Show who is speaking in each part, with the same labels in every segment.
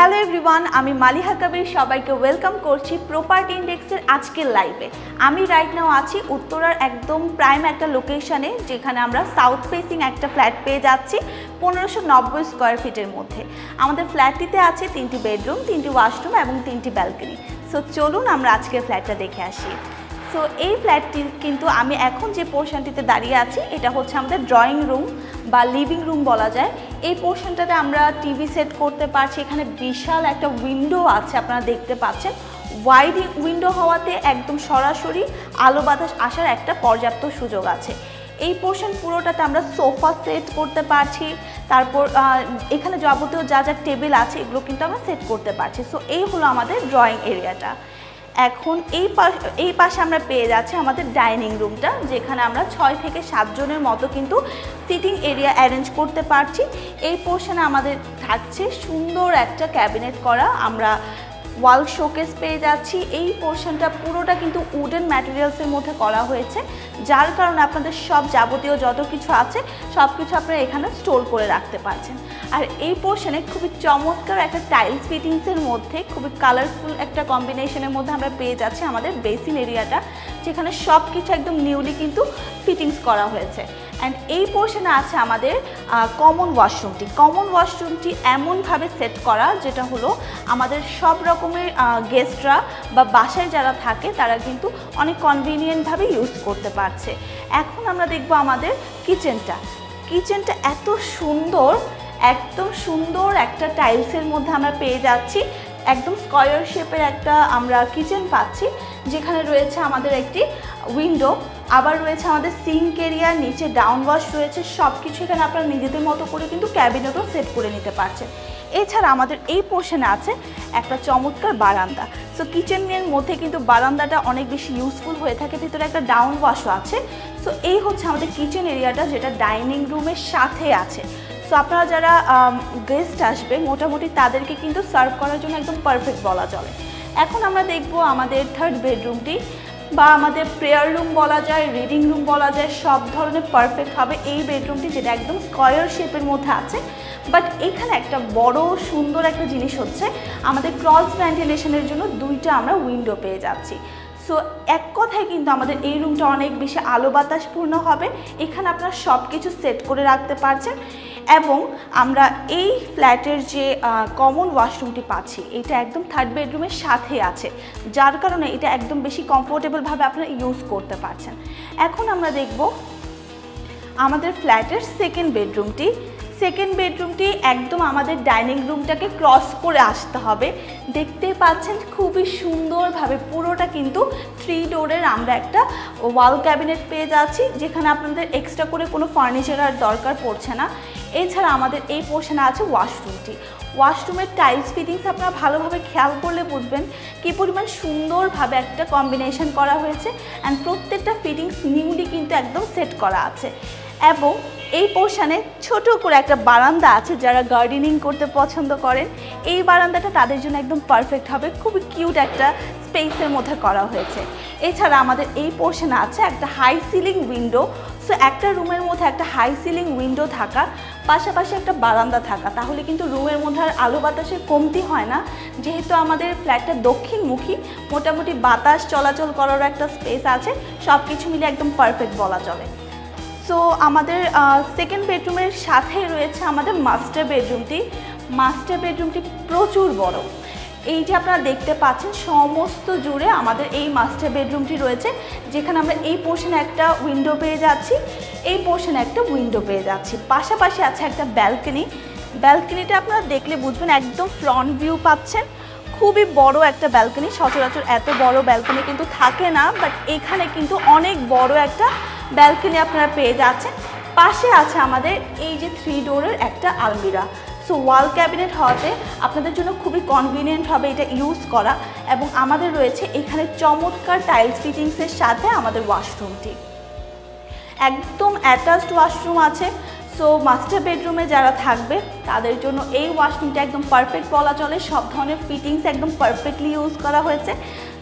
Speaker 1: Hello everyone, আমি মালিহা কবির সবাইকে welcome করছি প্রপার্টি ইন্ডেক্সের আজকের লাইভে। আমি রাইট নাও আছি উত্তরার একদম প্রাইম একটা লোকেশনে, যেখানে আমরা সাউথ ফেসিং একটা ফ্ল্যাট পেয়ে যাচ্ছি 1590 স্কোয়ার ফিটের মধ্যে। আমাদের ফ্ল্যাটটিতে আছে 3টি বেডরুম, 3টি ওয়াশরুম এবং 3টি ব্যালকনি। সো চলুন আমরা আজকের ফ্ল্যাটটা দেখে আসি। সো এই ফ্ল্যাটটি কিন্তু আমি এখন যে পোর্শনটিতে দাঁড়িয়ে আছি এটা হচ্ছে আমাদের ড্রয়িং রুম বা লিভিং রুম বলা যায়। এই পোর্শনটাতে আমরা টিভি সেট করতে পারছি। এখানে বিশাল একটা উইন্ডো আছে, আপনারা দেখতে পাচ্ছেন। ওয়াইড উইন্ডো হওয়াতে একদম সরাসরি আলো বাতাস আসার একটা পর্যাপ্ত সুযোগ আছে। এই পোর্শন পুরোটাতে আমরা সোফা সেট করতে পারছি। তারপর এখানে যাবতীয় যা যা টেবিল আছে এগুলো কিন্তু আমরা সেট করতে পারছি। সো এই হলো আমাদের ড্রয়িং এরিয়াটা। এখন এই পাশে আমরা পেয়ে যাচ্ছি আমাদের ডাইনিং রুমটা, যেখানে আমরা 6 থেকে 7 জনের মতো কিন্তু সিটিং এরিয়া অ্যারেঞ্জ করতে পারছি। এই পোর্শনে আমাদের থাকছে সুন্দর একটা ক্যাবিনেট করা, আমরা ওয়াল শোকেস পেয়ে যাচ্ছি। এই পোর্শনটা পুরোটা কিন্তু উডেন ম্যাটেরিয়ালসের মধ্যে করা হয়েছে, যার কারণে আপনাদের সব যাবতীয় যত কিছু আছে সব কিছু আপনারা এখানে স্টোর করে রাখতে পারছেন। আর এই পোর্শনে খুবই চমৎকার একটা টাইলস ফিটিংসের মধ্যে খুবই কালারফুল একটা কম্বিনেশনের মধ্যে আমরা পেয়ে যাচ্ছি আমাদের বেসিন এরিয়াটা, যেখানে সব কিছু একদম নিউলি কিন্তু ফিটিংস করা হয়েছে। অ্যান্ড এই পোর্শনে আছে আমাদের কমন ওয়াশরুমটি। কমন ওয়াশরুমটি এমনভাবে সেট করা যেটা হলো আমাদের সব রকমের গেস্টরা বা বাসায় যারা থাকে তারা কিন্তু অনেক কনভিনিয়েন্টভাবে ইউজ করতে পারছে। এখন আমরা দেখব আমাদের কিচেনটা এত সুন্দর, একদম সুন্দর একটা টাইলসের মধ্যে আমরা পেয়ে যাচ্ছি। একদম স্কয়ার শেপের একটা আমরা কিচেন পাচ্ছি, যেখানে রয়েছে আমাদের একটি উইন্ডো, আবার রয়েছে আমাদের সিঙ্ক এরিয়া, নিচে ডাউন ওয়াশ রয়েছে। সব কিছু এখানে আপনারা নিজেদের মতো করে কিন্তু ক্যাবিনেটও সেট করে নিতে পারছেন। এছাড়া আমাদের এই পোর্শনে আছে একটা চমৎকার বারান্দা। সো কিচেনের মধ্যে কিন্তু বারান্দাটা অনেক বেশি ইউজফুল হয়ে থাকে, ভিতরে একটা ডাউন ওয়াশও আছে। সো এই হচ্ছে আমাদের কিচেন এরিয়াটা, যেটা ডাইনিং রুমের সাথে আছে। সো আপনারা যারা গেস্ট আসবে মোটামুটি তাদেরকে কিন্তু সার্ভ করার জন্য একদম পারফেক্ট বলা চলে। এখন আমরা দেখব আমাদের থার্ড বেডরুমটি, বা আমাদের প্রেয়ার রুম বলা যায়, রিডিং রুম বলা যায়, সব ধরনের পারফেক্ট হবে এই বেডরুমটি, যেটা একদম স্কয়ার শেপের মধ্যে আছে। বাট এখানে একটা বড় সুন্দর একটা জিনিস হচ্ছে আমাদের ক্রস ভেন্টিলেশনের জন্য 2টা আমরা উইন্ডো পেয়ে যাচ্ছি। সো এক কথায় কিন্তু আমাদের এই রুমটা অনেক বেশি আলো বাতাসপূর্ণ হবে। এখানে আপনারা সব কিছু সেট করে রাখতে পারছেন। এবং আমরা এই ফ্ল্যাটের যে কমন ওয়াশরুমটি পাচ্ছি এটা একদম থার্ড বেডরুমের সাথে আছে, যার কারণে এটা একদম বেশি কমফোর্টেবলভাবে আপনারা ইউজ করতে পারছেন। এখন আমরা দেখব আমাদের ফ্ল্যাটের সেকেন্ড বেডরুমটি একদম আমাদের ডাইনিং রুমটাকে ক্রস করে আসতে হবে। দেখতে পাচ্ছেন খুবই সুন্দরভাবে পুরোটা কিন্তু 3 ডোরের আমরা একটা ওয়াল ক্যাবিনেট পেয়ে যাচ্ছি, যেখানে আপনাদের এক্সট্রা করে কোনো ফার্নিচার আর দরকার পড়ছে না। এছাড়া আমাদের এই পোর্শনে আছে ওয়াশরুমের টাইলস ফিটিংস আপনারা ভালোভাবে খেয়াল করলে বুঝবেন কী পরিমাণ সুন্দরভাবে একটা কম্বিনেশন করা হয়েছে। অ্যান্ড প্রত্যেকটা ফিটিংস নিউলি কিন্তু একদম সেট করা আছে। এবং এই পোর্শনে ছোট করে একটা বারান্দা আছে, যারা গার্ডেনিং করতে পছন্দ করেন এই বারান্দাটা তাদের জন্য একদম পারফেক্ট হবে। খুবই কিউট একটা স্পেসের মধ্যে করা হয়েছে। এছাড়া আমাদের এই পোর্শনে আছে একটা হাই সিলিং উইন্ডো। সো একটা রুমের মধ্যে একটা হাই সিলিং উইন্ডো থাকা, পাশাপাশি একটা বারান্দা থাকা, তাহলে কিন্তু রুমের মধ্যে আর আলো বাতাসের কমতি হয় না। যেহেতু আমাদের ফ্ল্যাটটা দক্ষিণমুখী, মোটামুটি বাতাস চলাচল করারও একটা স্পেস আছে। সব কিছু মিলে একদম পারফেক্ট বলা চলে। সো আমাদের সেকেন্ড বেডরুমের সাথে রয়েছে আমাদের মাস্টার বেডরুমটি প্রচুর বড়। এই যে আপনারা দেখতে পাচ্ছেন সমস্ত জুড়ে আমাদের এই মাস্টার বেডরুমটি রয়েছে, যেখানে আমরা এই পোর্শনে একটা উইন্ডো পেয়ে যাচ্ছি, পাশাপাশি আছে একটা ব্যালকনিটা আপনারা দেখলে বুঝবেন একদম ফ্রন্ট ভিউ পাচ্ছেন। খুবই বড় একটা ব্যালকনি, সচরাচর এত বড় ব্যালকনি কিন্তু থাকে না, বাট এখানে কিন্তু অনেক বড় একটা ব্যালকনি আপনারা পেয়ে যাচ্ছেন। পাশে আছে আমাদের এই যে 3 ডোরের একটা আলমিরা। সো ওয়াল ক্যাবিনেট হওয়াতে আপনাদের জন্য খুবই কনভিনিয়েন্ট হবে এটা ইউজ করা। এবং আমাদের রয়েছে এখানে চমৎকার টাইলস ফিটিংসের সাথে আমাদের ওয়াশরুমটি একদম অ্যাটাচড ওয়াশরুম আছে। সো মাস্টার বেডরুমে যারা থাকবে তাদের জন্য এই ওয়াশরুমটা একদম পারফেক্ট বলা চলে। সব ধরনের ফিটিংস একদম পারফেক্টলি ইউজ করা হয়েছে।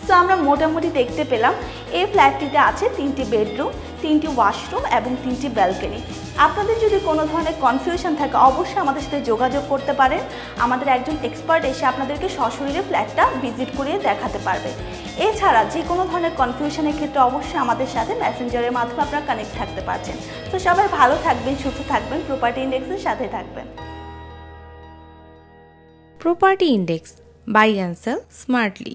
Speaker 1: সো আমরা মোটামুটি দেখতে পেলাম এই ফ্ল্যাটটিতে আছে 3টি বেডরুম, 3টি ওয়াশরুম এবং 3টি ব্যালকনি। আপনাদের যদি কোনো ধরনের কনফিউশন থাকে অবশ্যই আমাদের সাথে যোগাযোগ করতে পারেন। আমাদের একজন এক্সপার্ট এসে আপনাদেরকে সশরীরে ফ্ল্যাটটা ভিজিট করিয়ে দেখাতে পারবে। এছাড়া যে কোনো ধরনের কনফিউশনের ক্ষেত্রে অবশ্যই আমাদের সাথে মেসেঞ্জারের মাধ্যমে আপনারা কানেক্ট থাকতে পারছেন। তো সবাই ভালো থাকবেন, সুস্থ থাকবেন, প্রপার্টি ইন্ডেক্সের সাথে থাকবেন।
Speaker 2: Property index, buy and sell smartly.